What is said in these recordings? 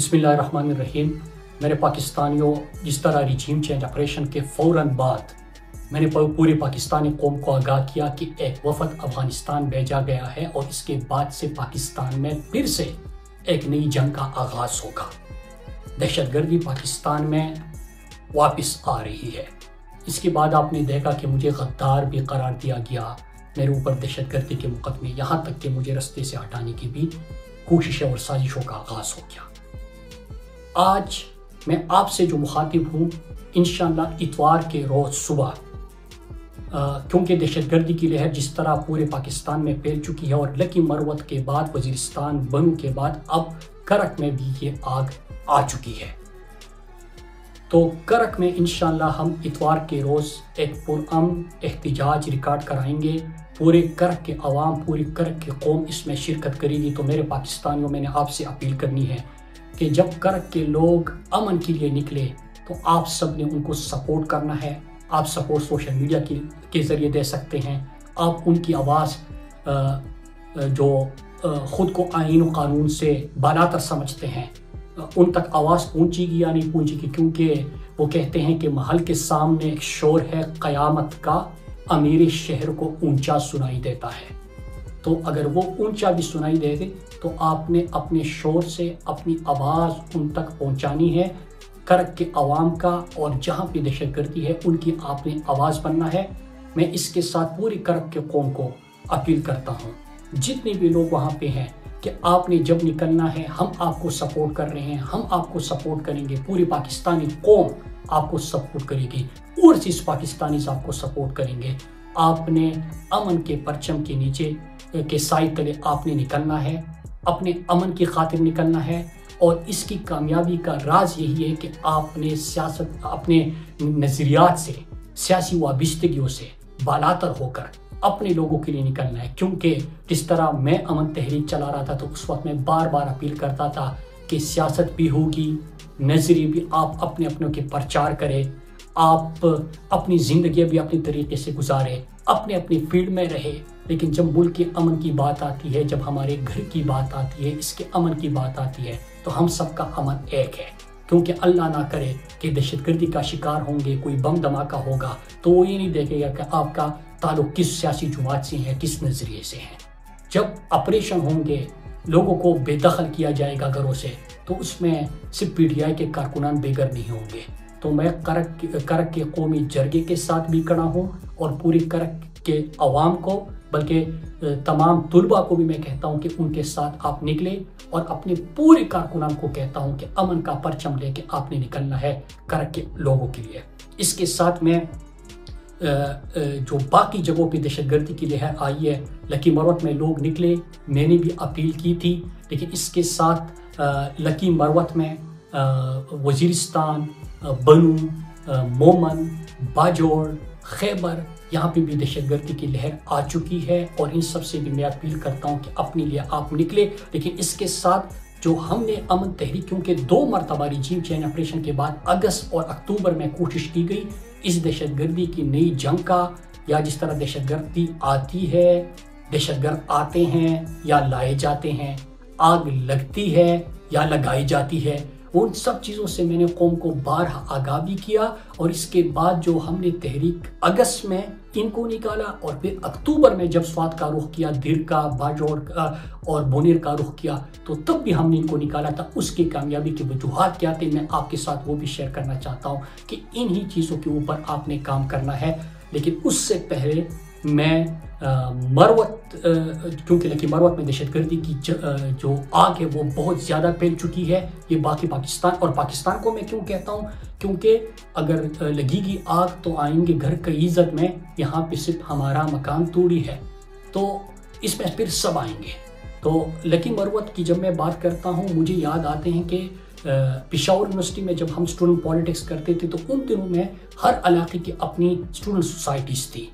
بسم اللہ الرحمن الرحیم۔ میرے پاکستانیوں، جس طرح ریجیم چینج آپریشن کے فوراً بعد میں نے پوری پاکستانی قوم کو آگاہ کیا کہ ایک وفد افغانستان بھیجا گیا ہے اور اس کے بعد سے پاکستان میں پھر سے ایک نئی جنگ کا آغاز ہوگا۔ دہشت گردی پاکستان میں واپس آ رہی ہے۔ اس کے بعد آپ نے دیکھا کہ مجھے غدار بھی قرار دیا گیا، میرے اوپر دہشت گردی کے مقدمے، یہاں تک کہ مجھے رستے سے ہٹانے کی بھی کوششیں اور سازشوں کا آغاز ہو گیا۔ آج میں آپ سے جو مخاطب ہوں، انشاءاللہ اتوار کے روز صبح، کیونکہ دہشت گردی کی لہر جس طرح پورے پاکستان میں پھیل چکی ہے اور لکی مروت کے بعد، وزیرستان، بنو کے بعد اب کرک میں بھی یہ آگ آ چکی ہے، تو کرک میں انشاءاللہ ہم اتوار کے روز ایک پرامن احتجاج ریکارڈ کرائیں گے۔ پورے کرک کے عوام، پوری کرک کی قوم اس میں شرکت کرے گی۔ تو میرے پاکستانیوں، میں نے آپ سے اپیل کرنی ہے کہ جب کرک کے لوگ امن کے لیے نکلے تو آپ سب نے ان کو سپورٹ کرنا ہے۔ آپ سپورٹ سوشل میڈیا کے ذریعے دے سکتے ہیں۔ آپ ان کی آواز جو خود کو آئین و قانون سے بالاتر سمجھتے ہیں، ان تک آواز پہنچے گی یا نہیں پہنچے گی، کیونکہ وہ کہتے ہیں کہ محل کے سامنے ایک شور ہے قیامت کا، امیر شہر کو اونچا سنائی دیتا ہے۔ تو اگر وہ اونچا بھی سنائی دے دے تو آپ نے اپنے شور سے اپنی آواز ان تک پہنچانی ہے۔ کرک کے عوام کا اور جہاں پہ دہشت گردی ہے ان کی آپ نے آواز بننا ہے۔ میں اس کے ساتھ پوری کرک کے قوم کو اپیل کرتا ہوں، جتنے بھی لوگ وہاں پہ ہیں، کہ آپ نے جب نکلنا ہے، ہم آپ کو سپورٹ کر رہے ہیں، ہم آپ کو سپورٹ کریں گے، پوری پاکستانی قوم آپ کو سپورٹ کرے گی، اوورسیز پاکستانیز آپ کو سپورٹ کریں گے۔ آپ نے امن کے پرچم کے نیچے کے سائے تلے آپ نے نکلنا ہے، اپنے امن کی خاطر نکلنا ہے، اور اس کی کامیابی کا راز یہی ہے کہ آپ نے سیاست، اپنے نظریات سے، سیاسی وابستگیوں سے بالاتر ہو کر اپنے لوگوں کے لیے نکلنا ہے۔ کیونکہ جس طرح میں امن تحریک چلا رہا تھا تو اس وقت میں بار بار اپیل کرتا تھا کہ سیاست بھی ہوگی، نظریے بھی، آپ اپنے اپنوں کے پرچار کریں، آپ اپنی زندگی بھی اپنے طریقے سے گزارے، اپنے اپنی فیلڈ میں رہے۔ لیکن جب ملک کے امن کی بات آتی ہے، جب ہمارے گھر کی بات آتی ہے، اس کے امن کی بات آتی ہے، تو ہم سب کا امن ایک ہے۔ کیونکہ اللہ نہ کرے کہ دہشت گردی کا شکار ہوں گے، کوئی بم دھماکہ ہوگا تو وہ یہ نہیں دیکھے گا کہ آپ کا تعلق کس سیاسی جماعت سے ہے، کس نظریے سے ہے۔ جب آپریشن ہوں گے، لوگوں کو بے دخل کیا جائے گا گھروں سے، تو اس میں صرف پی ٹی آئی کے کارکنان بے گھر نہیں ہوں گے۔ تو میں کرک کے قومی جرگے کے ساتھ بھی کھڑا ہوں، اور پوری کرک کے عوام کو، بلکہ تمام طلباء کو بھی میں کہتا ہوں کہ ان کے ساتھ آپ نکلیں، اور اپنے پورے کارکنان کو کہتا ہوں کہ امن کا پرچم لے کے آپ نے نکلنا ہے کرک کے لوگوں کے لیے۔ اس کے ساتھ میں جو باقی جگہوں پہ دہشت گردی کی لہر آئی ہے، لکی مروت میں لوگ نکلے، میں نے بھی اپیل کی تھی، لیکن اس کے ساتھ لکی مروت میں وزیرستان، بنو، مومن، باجوڑ، خیبر، یہاں پہ بھی دہشت گردی کی لہر آ چکی ہے، اور ان سب سے بھی میں اپیل کرتا ہوں کہ اپنے لیے آپ نکلے۔ لیکن اس کے ساتھ جو ہم نے امن تحریک، کیونکہ 2 مرتبہ ریجیم چینج آپریشن کے بعد اگست اور اکتوبر میں کوشش کی گئی اس دہشت گردی کی نئی جنگ کا، یا جس طرح دہشت گردی آتی ہے، دہشت گرد آتے ہیں یا لائے جاتے ہیں، آگ لگتی ہے یا لگائی جاتی ہے، ان سب چیزوں سے میں نے قوم کو بارہا آگاہ بھی کیا۔ اور اس کے بعد جو ہم نے تحریک اگست میں ان کو نکالا، اور پھر اکتوبر میں جب سوات کا رخ کیا، دیر کا، باجوڑ کا اور بونیر کا رخ کیا، تو تب بھی ہم نے ان کو نکالا تھا۔ اس کی کامیابی کی وجوہات کیا تھے، میں آپ کے ساتھ وہ بھی شیئر کرنا چاہتا ہوں کہ انہی چیزوں کے اوپر آپ نے کام کرنا ہے۔ لیکن اس سے پہلے میں مروت، کیونکہ لکی مروت میں دہشت گردی کی جو آگ ہے وہ بہت زیادہ پھیل چکی ہے، یہ باقی پاکستان، اور پاکستان کو میں کیوں کہتا ہوں، کیونکہ اگر لگی گی آگ تو آئیں گے گھر کی عزت میں، یہاں پہ صرف ہمارا مکان توڑی ہے، تو اس میں پھر سب آئیں گے۔ تو لکی مروت کی جب میں بات کرتا ہوں، مجھے یاد آتے ہیں کہ پشاور یونیورسٹی میں جب ہم اسٹوڈنٹ پالیٹکس کرتے تھے تو ان دنوں میں ہر علاقے کی اپنی اسٹوڈنٹ سوسائٹیز تھی۔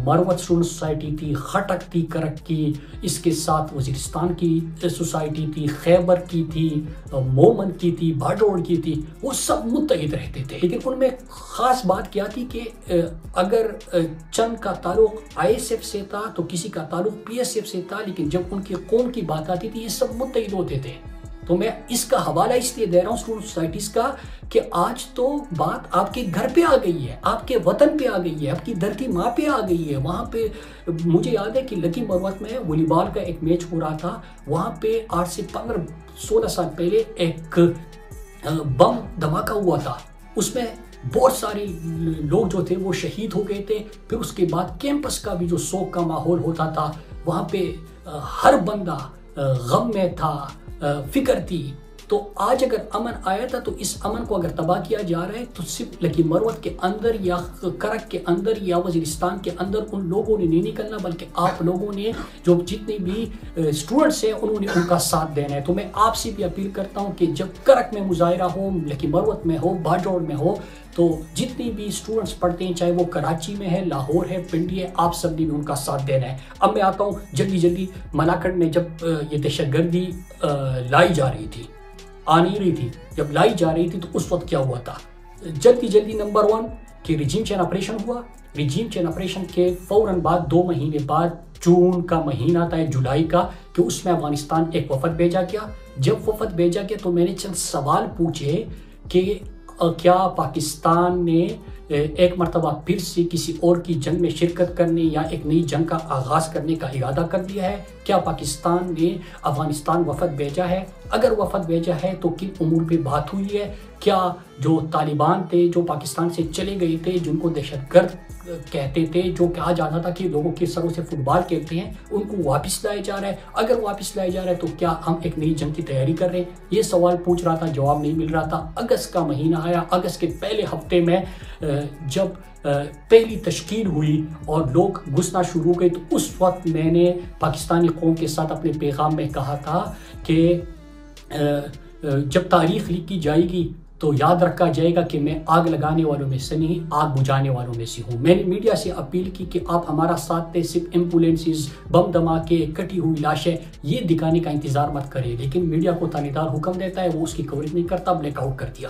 مروت اسٹوڈنٹ سوسائٹی تھی، خٹک تھی کرک کی، اس کے ساتھ وزیرستان کی سوسائٹی تھی، خیبر کی تھی، مومن کی تھی، باجوڑ کی تھی، وہ سب متحد رہتے تھے۔ لیکن ان میں خاص بات کیا تھی کہ اگر چند کا تعلق آئی ایس ایف سے تھا تو کسی کا تعلق پی ایس ایف سے تھا، لیکن جب ان کی قوم کی بات آتی تھی یہ سب متحد ہوتے تھے۔ تو میں اس کا حوالہ اس لیے دے رہا ہوں اسٹوڈنٹ سوسائٹیز کا کہ آج تو بات آپ کے گھر پہ آ گئی ہے، آپ کے وطن پہ آ گئی ہے، آپ کی دھرتی ماں پہ آ گئی ہے. وہاں پہ مجھے یاد ہے کہ لکی مروت میں والی بال کا ایک میچ ہو رہا تھا. وہاں پہ 8 سے 16 سال پہلے ایک بم دھماکہ ہوا تھا. اس میں بہت سارے لوگ جو تھے وہ شہید ہو گئے تھے. پھر اس کے بعد کیمپس کا بھی جو سوگ کا ماحول ہوتا تھا، وہاں پہ ہر بندہ غم میں تھا، فکر تھی. تو آج اگر امن آیا تھا تو اس امن کو اگر تباہ کیا جا رہا ہے تو صرف لکی مروت کے اندر یا کرک کے اندر یا وزیرستان کے اندر ان لوگوں نے نہیں نکلنا، بلکہ آپ لوگوں نے جو جتنے بھی اسٹوڈنٹس ہیں انہوں نے ان کا ساتھ دینا ہے. تو میں آپ سے بھی اپیل کرتا ہوں کہ جب کرک میں مظاہرہ ہو، لکی مروت میں ہو، باجوڑ میں ہو، تو جتنی بھی اسٹوڈنٹس پڑھتے ہیں، چاہے وہ کراچی میں ہے، لاہور ہے، پنڈی ہے، آپ سب نے بھی ان کا ساتھ دینا ہے. اب میں آتا ہوں جلدی ملاکنڈ میں جب یہ دہشت گردی لائی جا رہی تھی، آ نہیں رہی تھی، جب لائی جا رہی تھی تو اس وقت کیا ہوا تھا. جلدی نمبر 1 کہ ریجیم چین آپریشن ہوا. ریجیم چین آپریشن کے فوراً بعد 2 مہینے بعد جون کا مہینہ تھا، جولائی کا، کہ اس میں افغانستان ایک وفد بھیجا گیا. جب وفد بھیجا گیا تو میں نے چند سوال پوچھے کہ کیا پاکستان نے ایک مرتبہ پھر سے کسی اور کی جنگ میں شرکت کرنے یا ایک نئی جنگ کا آغاز کرنے کا ارادہ کر دیا ہے؟ کیا پاکستان نے افغانستان وفد بھیجا ہے؟ اگر وفد بھیجا ہے تو کن امور پہ بات ہوئی ہے؟ کیا جو طالبان تھے جو پاکستان سے چلے گئے تھے، جن کو دہشت گرد کہتے تھے، جو کہا جاتا تھا کہ لوگوں کے سروں سے فٹ بال کھیلتے ہیں، ان کو واپس لایا جا رہا ہے؟ اگر واپس لایا جا رہا ہے تو کیا ہم ایک نئی جنگ کی تیاری کر رہے ہیں؟ یہ سوال پوچھ رہا تھا، جواب نہیں مل رہا تھا. اگست کا مہینہ آیا. اگست کے پہلے ہفتے میں جب پہلی تشکیل ہوئی اور لوگ گھسنا شروع ہو گئے، تو اس وقت میں نے پاکستانی قوم کے ساتھ اپنے پیغام میں کہا تھا کہ جب تاریخ لکھی جائے گی تو یاد رکھا جائے گا کہ میں آگ لگانے والوں میں سے نہیں، آگ بجھانے والوں میں سے ہوں. میں نے میڈیا سے اپیل کی کہ آپ ہمارا ساتھ دیں، صرف ایمبولینسز، بم دھماکے، کٹی ہوئی لاشیں یہ دکھانے کا انتظار مت کریں. لیکن میڈیا کو تانے دار حکم دیتا ہے، وہ اس کی کوریج نہیں کرتا، بلیک آؤٹ کر دیا.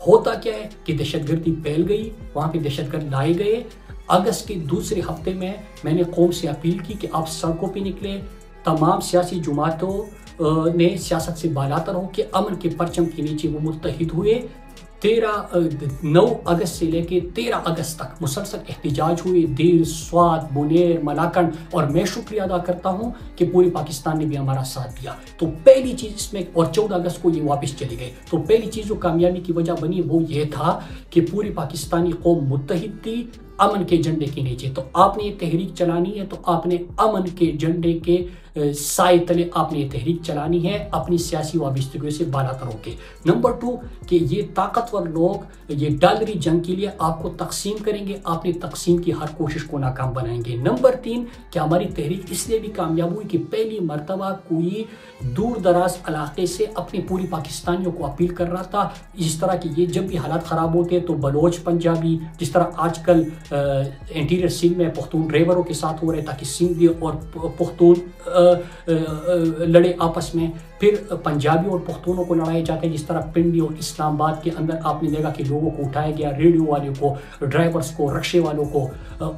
ہوتا کیا ہے کہ دہشت گردی پھیل گئی، وہاں پہ دہشت گرد لائے گئے. اگست کے دوسرے ہفتے میں نے قوم سے اپیل کی کہ آپ سڑکوں پہ نکلیں. تمام سیاسی جماعتوں نے سیاست سے بالاتر ہو کے امن کے پرچم کے نیچے وہ متحد ہوئے. 9 اگست سے لے کے 13 اگست تک مسلسل احتجاج ہوئے، دیر، سوات، بنیر، ملاکنڈ. اور میں شکریہ ادا کرتا ہوں کہ پورے پاکستان نے بھی ہمارا ساتھ دیا. تو پہلی چیز اس میں، اور 14 اگست کو یہ واپس چلے گئے، تو پہلی چیز جو کامیابی کی وجہ بنی وہ یہ تھا کہ پوری پاکستانی قوم متحد تھی امن کے جھنڈے کے نیچے. تو آپ نے یہ تحریک چلانی ہے تو آپ نے امن کے جھنڈے کے سائے تلے آپ نے یہ تحریک چلانی ہے، اپنی سیاسی وابستگیوں سے بالاتر ہو کے. نمبر 2 کہ یہ طاقتور لوگ یہ ڈالری جنگ کے لیے آپ کو تقسیم کریں گے، آپ نے تقسیم کی ہر کوشش کو ناکام بنائیں گے. نمبر 3 کہ ہماری تحریک اس لیے بھی کامیاب ہوئی کہ پہلی مرتبہ کوئی دور دراز علاقے سے اپنے پوری پاکستانیوں کو اپیل کر رہا تھا. جس طرح کہ یہ جب بھی حالات خراب ہوتے تو بلوچ، پنجابی، جس طرح آج کل انٹیریئر سندھ میں پختون ڈرائیوروں کے ساتھ ہو رہے تاکہ سندھی اور پختون لڑے آپس میں، پھر پنجابی اور پختونوں کو لڑایا جاتا ہے. جس طرح پنڈی اور اسلام آباد کے اندر آپ نے دیکھا کہ لوگوں کو اٹھایا گیا، ریڈیو والوں کو، ڈرائیورز کو، رکشے والوں کو،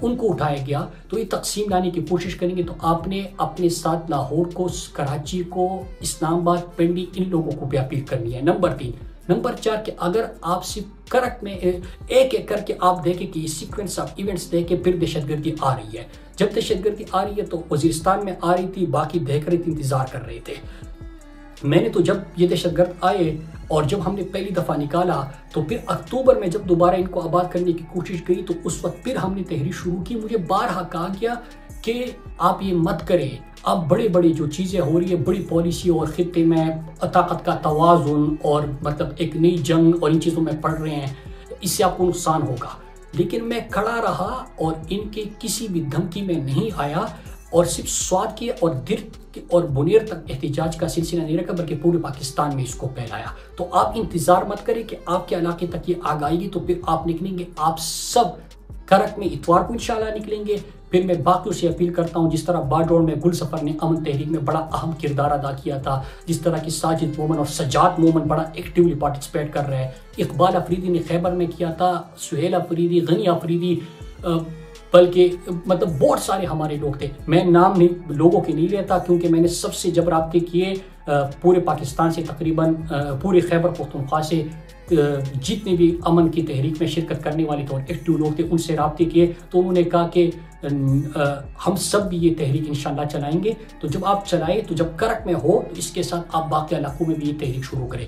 ان کو اٹھایا گیا. تو یہ تقسیم لانے کی کوشش کریں گے تو آپ نے اپنے ساتھ لاہور کو، کراچی کو، اسلام آباد، پنڈی، ان لوگوں کو بھی اپیل کرنی ہے. نمبر 3. نمبر 4 کہ اگر آپ صرف کرک میں ایک کر کے آپ دیکھیں کہ یہ سیکوینس آف ایونٹس دیکھیں، پھر دہشت گردی آ رہی ہے. جب دہشت گردی آ رہی ہے تو وزیرستان میں آ رہی تھی، باقی دیکھ رہے تھے، انتظار کر رہے تھے. میں نے تو جب یہ دہشت گرد آئے اور جب ہم نے پہلی دفعہ نکالا تو پھر اکتوبر میں جب دوبارہ ان کو آباد کرنے کی کوشش کی تو اس وقت پھر ہم نے تحریک شروع کی. مجھے بارہا کہا گیا کہ آپ یہ مت کریں، اب بڑے جو چیزیں ہو رہی ہے، بڑی پالیسی اور خطے میں طاقت کا توازن اور مطلب ایک نئی جنگ اور ان چیزوں میں پڑ رہے ہیں، اس سے آپ کو نقصان ہوگا. لیکن میں کھڑا رہا اور ان کے کسی بھی دھمکی میں نہیں آیا اور صرف سوات کے اور درد اور بنیر تک احتجاج کا سلسلہ نہیں رکھا بلکہ پورے پاکستان میں اس کو پھیلایا. تو آپ انتظار مت کریں کہ آپ کے علاقے تک یہ آگ آئے گی تو پھر آپ نکلیں گے. آپ سب کرک میں اتوار کو انشاءاللہ نکلیں گے. پھر میں باقیوں سے اپیل کرتا ہوں، جس طرح باجوڑ میں گل سفر نے امن تحریک میں بڑا اہم کردار ادا کیا تھا، جس طرح کہ ساجد مومن اور سجاد مومن بڑا ایکٹیولی پارٹیسپیٹ کر رہے ہیں، اقبال افریدی نے خیبر میں کیا تھا، سہیل افریدی، غنی افریدی، بلکہ مطلب بہت سارے ہمارے لوگ تھے. میں نام لوگوں کے نہیں لیتا کیونکہ میں نے سب سے جب رابطے کیے پورے پاکستان سے تقریباً پورے خیبر پختونخوا سے جتنے بھی امن کی تحریک میں شرکت کرنے والے تھے اور ایکٹیو لوگ تھے ان سے رابطے کیے تو انہوں نے کہا کہ ہم سب بھی یہ تحریک انشاءاللہ چلائیں گے. تو جب آپ چلائیں تو جب کرک میں ہو تو اس کے ساتھ آپ باقی علاقوں میں بھی یہ تحریک شروع کریں.